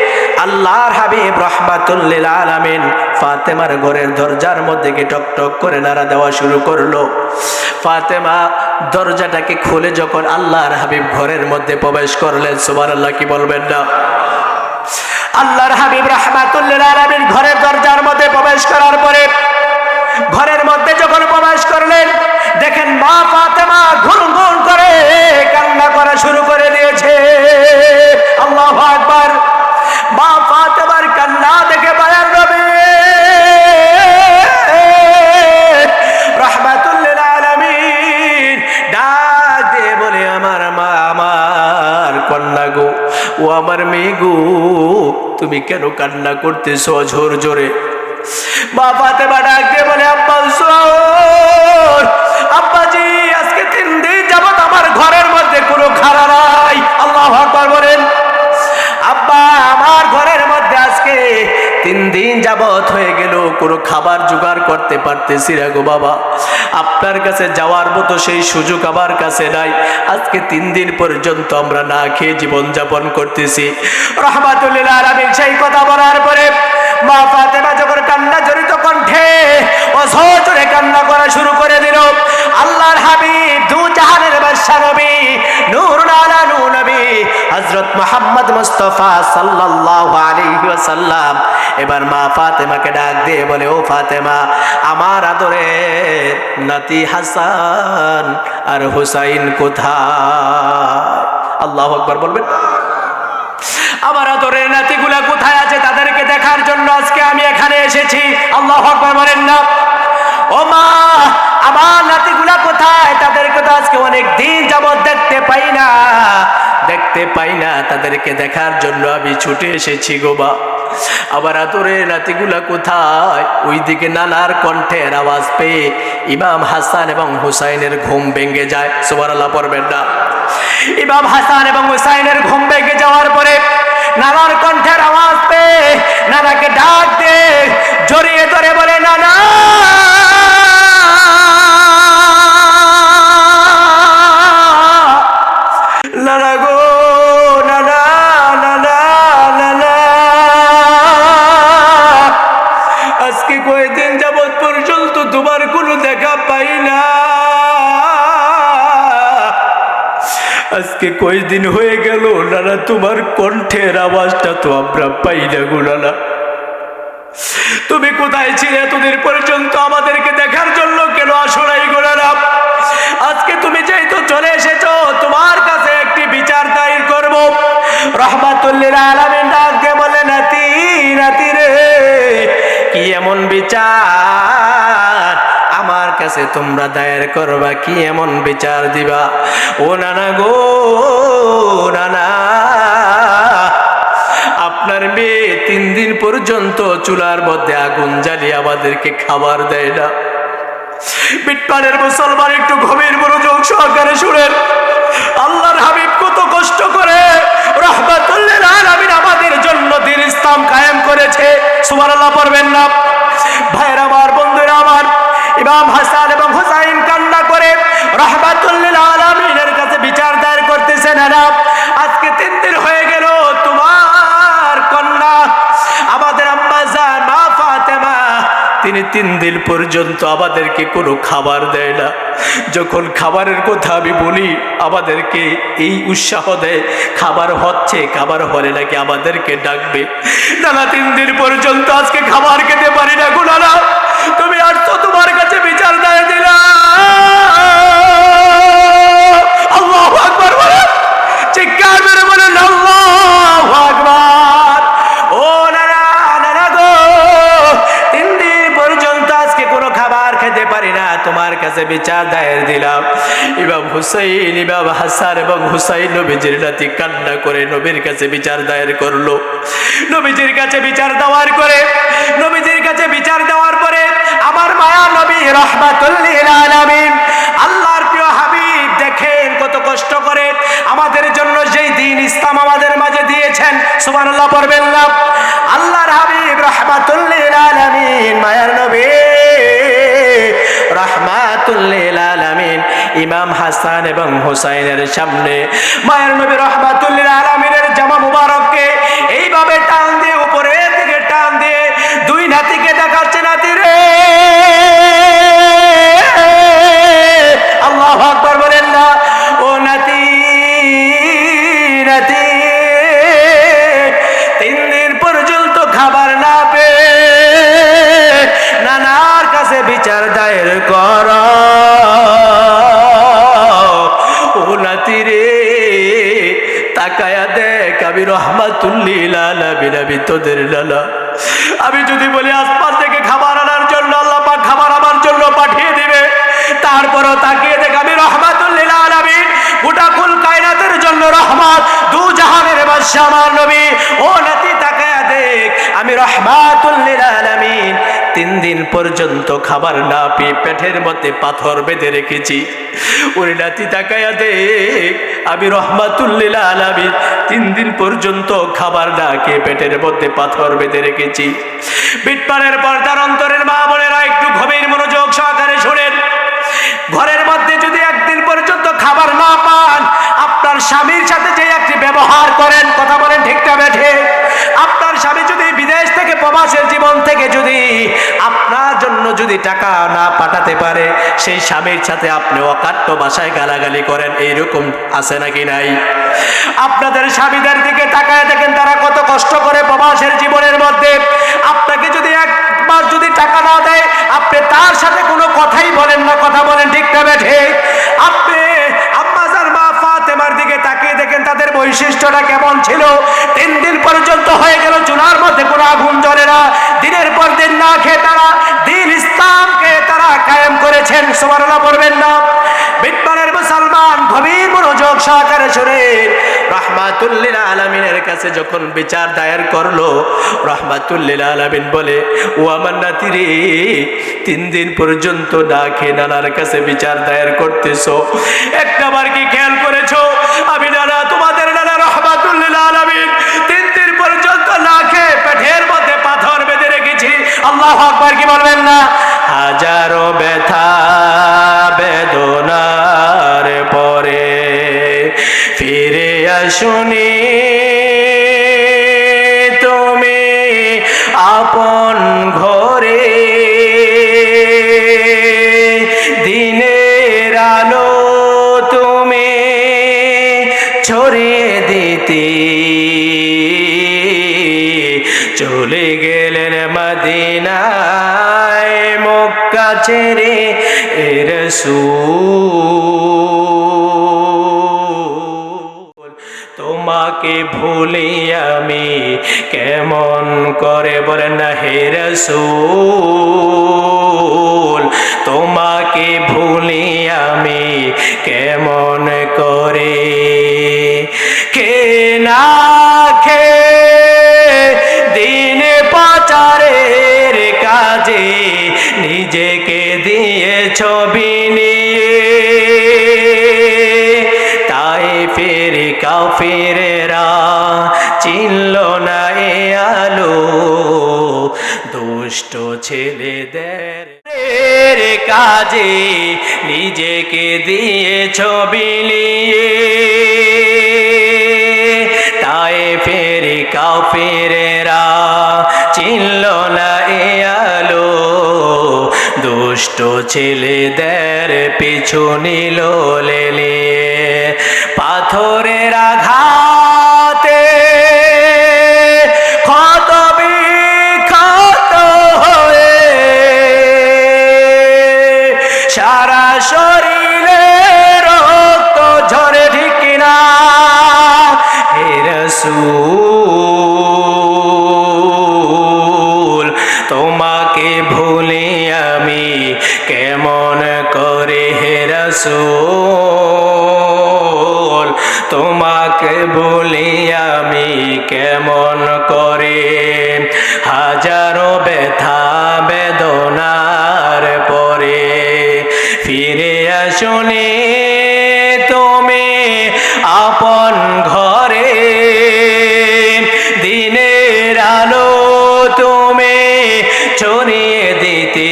আল্লাহর হাবিব রাহমাতুল লিল আলামিন ফাতেমার ঘরের দরজার মধ্যে কি টক টক করে নাড়া দেওয়া শুরু করলো। ফাতেমা দরজাটাকে খুলে যখন আল্লাহর হাবিব ঘরের মধ্যে প্রবেশ করলেন, সুবহানাল্লাহ কি বলবেন না? আল্লাহর হাবিব রাহমাতুল লিল আলামিন ঘরের দরজার মধ্যে প্রবেশ করার পরে, ঘরের মধ্যে যখন প্রবেশ করলেন, দেখেন মা ফাতেমা গুনগুন করে কান্না করা শুরু করে দিয়েছে। আল্লাহু আকবার! মা ফাতেমার কান্না দেখে মায়ার নবী তুমি কেন কান্না করতেছো জোর জোরে? মা ফাতেমা ডাক দিয়ে বলে, আব্বা হুজুর, আব্বাজি আজকে 3 দিন যাবত আমার ঘরের মধ্যে কোনো খাবার নাই। আল্লাহু আকবার বলেন। আব্বা আমার ঘরের মধ্যে আজকে 3 দিন যাবত হয়ে গেল কোনো খাবার জোগাড় করতে পারতেছি না গো বাবা। আপনার কাছে যাওয়ার মতো সেই সুযোগ আমার কাছে নাই। আজকে 3 দিন পর্যন্ত আমরা না খেয়ে জীবন যাপন করতেছি। রাহমাতুল লিল আলামিন সেই কথা বলার পরে মা ফাতেমা যখন কান্না জড়িত কণ্ঠে অঝরে কান্না করা শুরু করে দিল। আল্লাহর হাবিব দু জাহানের বাদশা নবী নূরুন আলা নূর নবী হযরত মুহাম্মদ মুস্তাফা সাল্লাল্লাহু আলাইহি ওয়াসাল্লাম এবার মা ফাতেমাকে ডাক দিয়ে বলে, ও ফাতেমা, আমার আদরের নাতি হাসান আর হুসাইন কোথায়? আল্লাহু আকবার বলবেন। আমার আদরের নাতিগুলা কোথায় আছে তাদেরকে দেখার জন্য আজকে আমি এখানে এসেছি। আল্লাহু আকবার বলেন না। ও মা, আমার নাতিগুলা কোথায়? তাদেরকে তো আজকে অনেক দিন যাবত দেখতে পাই না, তাদেরকে দেখার জন্য আমি ছুটে এসেছি গো মা। আবার আদরের নাতিগুলা কোথায়? ওইদিকে নানার কণ্ঠের আওয়াজ পেয়ে ইমাম হাসান এবং হুসাইনের ঘুম ভেঙে যায়। সুবহানাল্লাহ পড়বেন না। ইমাম হাসান এবং হুসাইনের ঘুম ভেঙে যাওয়ার পরে নানার কণ্ঠের আওয়াজ পেয়ে নানাকে ডাক দে, জড়িয়ে ধরে বলে, নানা নানা গো, নানা নানা নানা, আজকে কয়েকদিন যাবত পর্যন্ত তোমার কোনো দেখা পাই না। আজকে কয়েকদিন হয়ে গেল নানা, তোমার কণ্ঠের আওয়াজটা তো আমরা পাই না গো নানা। তুমি কোথায় ছিলে এতদিন পর্যন্ত? আমাদেরকে দেখার জন্য কেন আসো নাই গো নানা? আজকে তুমি যেহেতু চলে এসেছো, তোমার কাছে একটি বিচার দায়ের করব। রাহমাতুল লিল আলামিন ডাক দিয়ে বলে, নাতি নাতি রে, কি এমন বিচার আমার কাছে তোমরা দায়ের করবা? কি এমন বিচার দিবা? ও নানা গো নানা, আপনার মেয়ে 3 দিন পর্যন্ত চুলার মধ্যে আগুন জ্বালিয়ে আমাদেরকে খাবার দেয় না। বিটপাড়ের মুসলমান একটু গভীর মনোযোগ সহকারে শুনেন। আল্লাহর হাবিব কত কষ্ট করে রাহমাতুল লিল আলামিন আমাদের জন্য দ্বীন ইসলাম কায়েম করেছে। সুবহানাল্লাহ পড়বেন না। ভাইরা আমার, বন্ধুরা আমার, ইমাম হাসান এবং হুসাইন কান্না করে রাহমাতুল লিল আলামিনের কাছে বিচার দায়ের করতেছেন। না, আজকে 3 দিন হয়ে গেল তোমার কন্যা আমাদের আম্মা জান মা ফাতেমা, তিনি 3 দিন পর্যন্ত আমাদেরকে কোনো খাবার দেয় না। যখন খাবারের কথা আমি বলি, আমাদেরকে এই উৎসাহ দেয়, খাবার হচ্ছে, খাবার হলে নাকি আমাদেরকে ডাকবে। নানা 3 দিন পর্যন্ত আজকে খাবার খেতে পারি না গো নানা। তুমি আসছো, তোমার কাছে বিচার দায়ের দিলা। আল্লাহু আকবার বলে চিৎকার মেরে বলেন, আল্লাহু আকবার। ও নানা, নানা গো, 3 দিন পর্যন্ত আজকে কোনো খাবার খেতে পারি না, তোমার কাছে বিচার দায়ের দিলাম। ইমাম হুসাইন, ইমাম হাসান এবং হুসাইন নবীজির নাতি কান্না করে নবীর কাছে বিচার দায়ের করলো। নবীজির কাছে বিচার দেওয়ার পরে আমার মায়া নবী রাহমাতুল লিল আলামিন আল্লাহর প্রিয় হাবিব দেখেন কত কষ্ট করে আমাদের জন্য যেই দ্বীন ইসলাম আমাদের মাঝে দিয়েছেন। সুবহানাল্লাহ পড়বেন না। আল্লাহর হাবিব রাহমাতুল লিল আলামিন মায়ার নবী রাহমাতুল লিল আলামিন ইমাম হাসান এবং হুসাইনের সামনে মায়ার নবী রাহমাতুল লিল আলামিনের জামা মুবারককে এইভাবে টান দিয়ে, উপরের দিকে টান দিয়ে 2 নাতিকে দেখাচ্ছে, নাতি রে। আল্লাহু আকবার বলেন না। ও নাতি নাতি, 3 দিন পর্যন্ত খাবার না পেয়ে নানার কাছে বিচার দায়ের কর। ও নাতি রে, তাকায়া দেখ, আমি রাহমাতুল লিল আলামিন, আমি তোদের নানা। আমি যদি বলি আসমান থেকে খাবার আনার জন্য, আল্লাহ পাক খাবার আমার জন্য পাঠিয়ে দিবে। তারপরও তাকিয়ে দেখ, আমি রাহমাতুল লিল আলামিন, গোটা কুল কায়নাতের জন্য রহমত, 2 জাহানের বাদশা আমার নবী। ও নাতি তাকায়া দে, নবী রাহমাতুল লিল আলামিন 3 দিন পর্যন্ত খাবার না পেয়ে পেটের মধ্যে পাথর বেঁধে রেখেছি। ওরে নাতি তাকায়া দেখ, আমি রাহমাতুল লিল আলামিন 3 দিন পর্যন্ত খাবার না খেয়ে পেটের মধ্যে পাথর বেঁধে রেখেছি। বিটপাড়ের পর্দার অন্তরের মা বোনেরা একটু গভীর মনোযোগ সহকারে শোনেন। ঘরের মধ্যে যদি একদিন পর্যন্ত খাবার না পান, আপনার স্বামীর সাথে যে একটি ব্যবহার করেন, কথা বলেন ঠিক না বেঠে? আপনার স্বামী যদি বিদেশ থেকে প্রবাসের জীবন থেকে যদি আপনার জন্য যদি টাকা না পাঠাতে পারে, সেই স্বামীর সাথে আপনি অকাট্য ভাষায় গালাগালি করেন, এইরকম আছে নাকি নাই? আপনাদের স্বামীদের দিকে তাকায় দেখেন তারা কত কষ্ট করে প্রবাসের জীবনের মধ্যে। আপনাকে যদি এক মাস যদি টাকা না দেয়, আপনি তার সাথে কোনো কথাই বলেন না, কথা বলেন ঠিক না বেঠে? আপনি আম্মাজান মা ফাতেমার দিকে তাকিয়ে দেখেন তাদের বৈশিষ্ট্যটা কেমন ছিল। 3 দিন পর্যন্ত হয়ে গেল চুলার মধ্যে কোনো আগুন জ্বলে না, দিনের পর দিন না খেয়ে তারা দ্বীন ইসলামকে তারা কায়েম করেছেন। সুবহানাল্লাহ বলবেন না? বিটপাড়ের মুসলমান গভীর মনোযোগ সহকারে শুনেন। রাহমাতুল লিল আলামিনের কাছে যখন বিচার দায়ের করলো, রাহমাতুল লিল আলামিন বলে, ও আমার নাতি রে, 3 দিন পর্যন্ত না খেয়ে নানার কাছে বিচার দায়ের করতেছো, একটাবার কি খেয়াল করেছো আমি নানা, তোমাদের নানা রাহমাতুল লিল আলামিন 3 দিন পর্যন্ত না খেয়ে পেটের মধ্যে পাথর বেঁধে রেখেছি। আল্লাহু আকবার কি বলবেন না? হাজারো ব্যথা বেদনার পরে ফিরে আসুনি তুমি আপন ঘরে, দিনের আলো তুমি ছড়িয়ে দিতে চলে গেলেন মদিনায় মক্কা ছেড়ে রাসূল। তোমাকে ভুলি আমি কেমন করে, বলেন না হে রাসূল, তোমাকে ভুলি আমি কেমন করে, কে না খে দিন পাচারের কাজে নিজেকে দিয়ে ছবি নিয়ে, তাই ফের কাফেরেরা চিনল না এ আলো, দুষ্ট ছেলেদের কাজে নিজেকে দিয়ে ছবি নিয়ে, তাই ফের কাফেরেরা চিনল না এ আলো, দুষ্ট ছেলেদের পিছু নিল লেলিয়ে। পাথরের আঘাতে ক্ষত বিক্ষত হয়ে সারা শরীরে রক্ত ঝরে, ঠিক না হে রাসূল, তোমাকে ভুলি আমি কেমন করে, হে রাসূল, তোমাকে ভুলি আমি কেমন করে, হাজারো ব্যথা বেদনার পরে ফিরে আসুনি তুমি আপন ঘরে, দিনের আলো তুমি ছড়িয়ে দিতে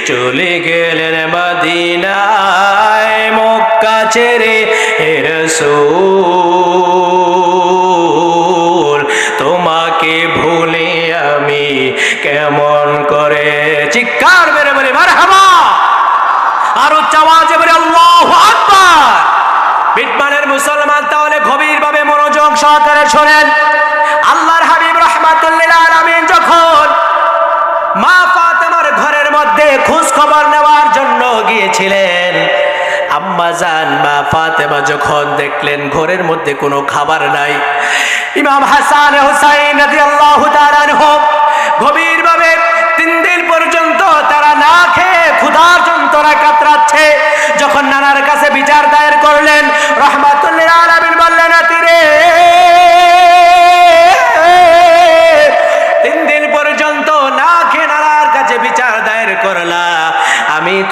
চলে গেলেন মদিনায় মক্কা ছেড়ে হে রাসূল, তোমাকে ভুলে আমি কেমন করে। চিৎকার মেরে বলি মারহাবা, আর উচ্চ আওয়াজে বলি আল্লাহু আকবার। বিটমানের মুসলমান তাহলে গভীরভাবে মনোযোগ সহকারে শোনেন। আল্লাহর হাবিব রাহমাতুল লিল আলামিন যখন মা ফাতেমার ঘরের মধ্যে খোঁজ খবর নেওয়ার জন্য গিয়েছিলেন, আম্মা জান মা ফাতেমা যখন দেখলেন ঘরের মধ্যে কোনো খাবার নাই, ইমাম হাসান হুসাইন রাদিয়াল্লাহু তাআলা আনহু গভীরভাবে 3 দিন পর্যন্ত তারা না খেয়ে ক্ষুধার যন্ত্রণায় কাতরাচ্ছে। যখন নানার কাছে বিচার দায়ের করলেন, রাহমাতুল লিল আলামিন বললেন, নাতি রে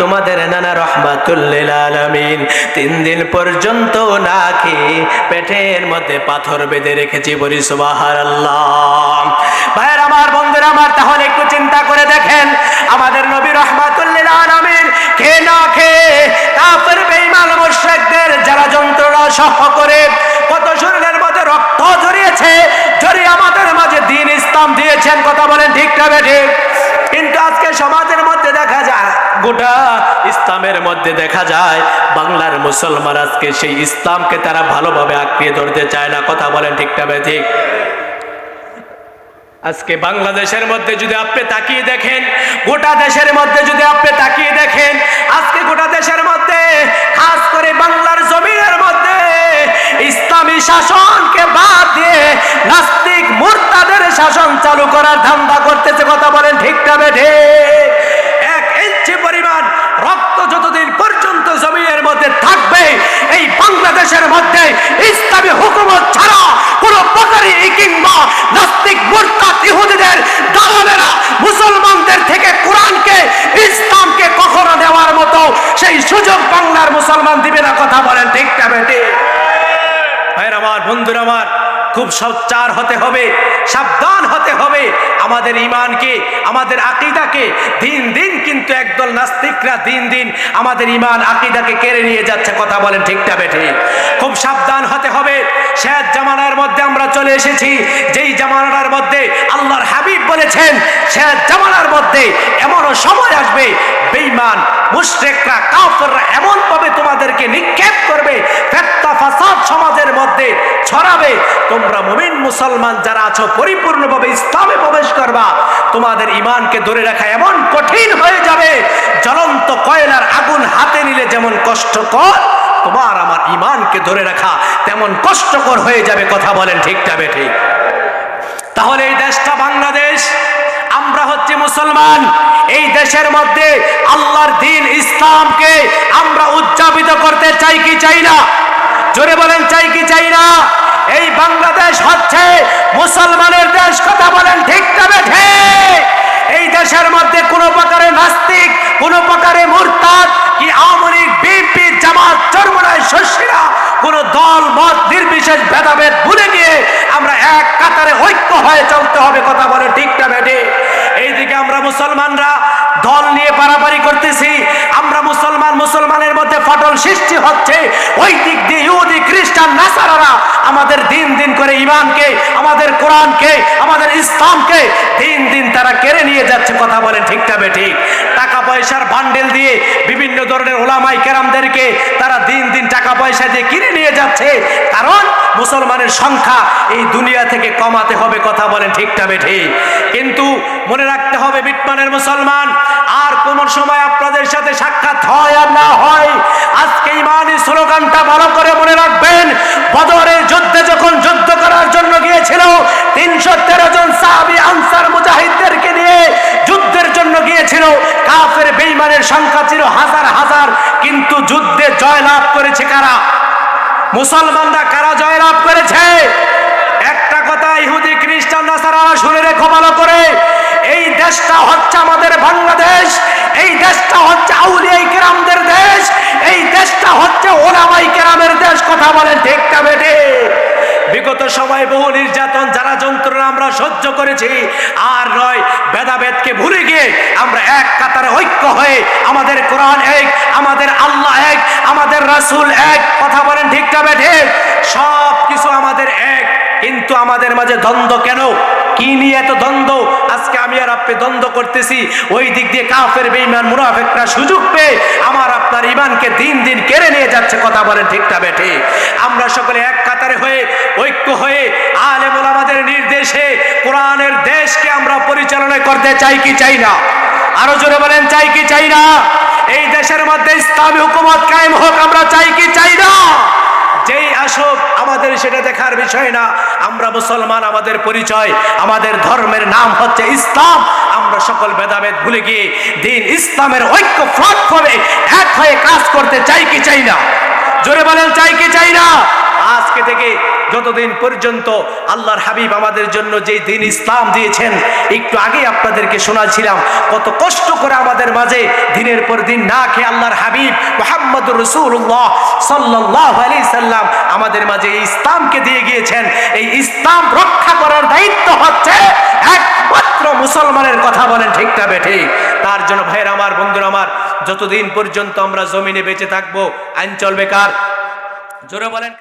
তোমাদের নানা রহমাতুল লিল আলামিন 3 দিন পর্যন্ত না খেয়ে পেটের মধ্যে পাথর বেঁধে রেখেছি, বলি সুবহানাল্লাহ। ভাইয়ের আমার, বন্ধুরা আমার, তাহলে একটু চিন্তা করে দেখেন আমাদের নবী রহমাতুল লিল আলামিন খেয়ে না খেয়ে কাফের বেঈমান মুশরিকদের যারা যন্ত্রণা সহ করে কত শরীরের মধ্যে রক্ত ঝরিয়েছে, ঝরিয়ে আমাদের মাঝে দ্বীন ইসলাম দিয়েছেন, কথা বলেন ঠিক না বেঠিক? কিন্তু আজকে সমাজের মধ্যে দেখা যায়, গোটা ইসলামের মধ্যে দেখা যায় বাংলার মুসলমান আজকে সেই ইসলামকে তারা ভালোভাবে আঁকড়িয়ে ধরতে চায় না, কথা বলেন ঠিক না বেঠিক? আজকে বাংলাদেশের মধ্যে যদি আপনি তাকিয়ে দেখেন, গোটা দেশের মধ্যে যদি আপনি তাকিয়ে দেখেন, আজকে গোটা দেশের মধ্যে খাস করে বাংলার জমিনের মধ্যে ইসলামী শাসনকে বাদ দিয়ে নাস্তিক মুরতাদের শাসন চালু করার ধান্দা করতেছে, কথা বলেন ঠিক না বেঠিক? 1 ইঞ্চি পরিমাণ রক্ত যতদিন পর্যন্ত জমিনের মধ্যে থাকবে এই বাংলাদেশের মধ্যে ইসলামী হুকুমত ছাড়া কোন প্রকারই কিংবা নাস্তিক মুরতাদ ইহুদিদের দালালেরা মুসলমানদের থেকে কোরআনকে ইসলামকে কখনো দেওয়ার মতো সেই সুযোগ বাংলার মুসলমান দিবে না, কথা বলেন ঠিক না বেঠিক? ভাইরা আমার, বন্ধুরা আমার, খুব সোচ্চার হতে হবে, সাবধান হতে হবে। আমাদের ঈমানকে, আমাদের আকীদাকে দিন দিন কিন্তু একদল নাস্তিকরা দিন দিন আমাদের ঈমান আকীদাকে কেড়ে নিয়ে যাচ্ছে, কথা বলেন ঠিক না বেঠিক? খুব সাবধান হতে হবে। শেষ জামানার মধ্যে আমরা চলে এসেছি, যেই জামানার মধ্যে আল্লাহর হাবিব বলেছেন শেষ জামানার মধ্যে এমনও সময় আসবে বেঈমান মুশরিকরা কাফেররা এমন ভাবে তোমাদেরকে নিক্ষেপ করবে, ফিতনা ফাসাদ সমাজের মধ্যে ছড়াবে, তোমরা মুমিন মুসলমান যারা আছো পরিপূর্ণভাবে ইসলামে প্রবেশ করবা, তোমাদের ঈমানকে ধরে রাখা এমন কঠিন হয়ে যাবে, জ্বলন্ত কয়লার আগুন হাতে নিলে যেমন কষ্টকর, তোমার আমার ঈমানকে ধরে রাখা তেমন কষ্টকর হয়ে যাবে, কথা বলেন ঠিক না বেঠিক? তাহলে এই দেশটা বাংলাদেশ, আমরা হচ্ছে মুসলমান, এই দেশের মধ্যে আল্লাহর দ্বীন ইসলামকে আমরা উদযাপিত করতে চাই কি চাই না? জোরে বলেন, চাই কি চাই না? এই বাংলাদেশ হচ্ছে মুসলমানের দেশ, কথা বলেন ঠিক না বেঠিক? এই দেশের মধ্যে কোনো প্রকারে নাস্তিক, কোনো প্রকারে মুরতাদ কি আওয়ামী লীগ, বিএনপি, জামাত, চরমনাই, শশীরা কোন দল মত নির্বিশেষ ভেদাভেদ ভুলে গিয়ে আমরা এক কাতারে ঐক্য হয়ে চলতে হবে, কথা বলে ঠিক না বেঠিক? এইদিকে আমরা মুসলমানরা দল নিয়ে পারাপারি করতেছি, আমরা মুসলমানের মধ্যে ফাটল সৃষ্টি হচ্ছে, ওই দিক দিয়ে ইহুদি, খ্রিস্টান, নাসারারা আমাদের দিন দিন করে ঈমানকে, আমাদের কোরআনকে, আমাদের ইসলামকে দিন দিন তারা কেড়ে নিয়ে যাচ্ছে, কথা বলেন ঠিক না বেঠিক? টাকা পয়সার বান্ডেল দিয়ে বিভিন্ন ধরনের ওলামাই কেরামদেরকে তারা দিন দিন টাকা পয়সা দিয়ে কিনে নিয়ে যাচ্ছে, কারণ মুসলমানের সংখ্যা এই দুনিয়া থেকে কমাতে হবে, কথা বলেন ঠিক না বেঠিক? কিন্তু মনে রাখতে হবে বিটমানের মুসলমান, আর কোন সময় আপনাদের সাথে সাক্ষাৎ হয় আর না হয়, আজকে ইমানি স্লোগানটা ভালো করে মনে রাখবেন। বদরের যুদ্ধে যখন যুদ্ধ করার জন্য গিয়েছিল 313 জন সাহাবী আনসার মুজাহিদদেরকে নিয়ে যুদ্ধের জন্য গিয়েছিল, কাফের বেঈমানের সংখ্যা ছিল হাজার হাজার, কিন্তু যুদ্ধে জয়লাভ করেছে কারা? মুসলমানরা। কারা জয়লাভ করেছে? একটা কথা ইহুদি, খ্রিস্টান, নাসারা শুনে রেখো ভালো করে, এই দেশটা হচ্ছে আমাদের বাংলাদেশ, এই দেশটা হচ্ছে আউলিয়া কেরামদের দেশ, এই দেশটা হচ্ছে ওলামাই কেরামের দেশ, কথা বলেন ঠিক না বেঠিক? বিগত সময়ে বহু নির্যাতন, যারা যন্ত্রণা আমরা সহ্য করেছি, আর নয় ভেদাভেদকে ভুলে গিয়ে আমরা এক কাতারে ঐক্য হয়ে আমাদের কোরআন এক, আমাদের আল্লাহ এক, আমাদের রাসূল এক, কথা বলেন ঠিক না বেঠিক? সব কিছু আমাদের এক, কিন্তু আমাদের মাঝে দ্বন্দ্ব কেন? কি নিয়ে এত দ্বন্দ্ব? আজকে আমি আর আপনি দ্বন্দ্ব করতেছি, ওই দিক দিয়ে কাফের বেঈমান মুনাফিকরা সুযোগ পেয়ে আমার আপনার ঈমানকে দিন দিন কেড়ে নিয়ে যাচ্ছে, কথা বলেন ঠিক না বেঠিক? আমরা সকলে এক কাতারে হয়ে ঐক্য হয়ে আলেম ওলামাদের নির্দেশে কোরআনের দেশকে আমরা পরিচালনা করতে চাই কি চাই না? আরো জোরে বলেন, চাই কি চাই না? এই দেশের মধ্যে ইসলামী হুকুমত কায়েম হোক, আমরা চাই কি চাই না? যেই আসুক আমাদের সেটা দেখার বিষয় না, আমরা মুসলমান, আমাদের পরিচয়, আমাদের ধর্মের নাম হচ্ছে ইসলাম, আমরা সকল ভেদাভেদ ভুলে গিয়ে দিন ইসলামের ঐক্য প্ল্যাটফর্মে এক হয়ে কাজ করতে চাই কি চাই না? জোরে বলেন, চাই কি চাই না? আজকে থেকে যতদিন পর্যন্ত আল্লাহর হাবিব আমাদের জন্য যে দিন ইসলাম দিয়েছেন, একটু আগে আপনাদেরকে শোনাছিলাম কত কষ্ট করে আমাদের মাঝে দিনের পর দিন না খেয়ে আল্লাহর হাবিব মুহাম্মদুর রাসূলুল্লাহ সাল্লাল্লাহু আলাইহি সাল্লাম আমাদের মাঝে এই ইসলামকে দিয়ে গিয়েছেন। এই ইসলাম রক্ষা করার দায়িত্ব হচ্ছে একমাত্র মুসলমানের। কথা বলেন ঠিক না বেঠিক? তার জন্য ভাইয়ের আমার, বন্ধুরা আমার, যতদিন পর্যন্ত আমরা জমিনে বেঁচে থাকবো আইন চলবে কার? জোরে বলেন।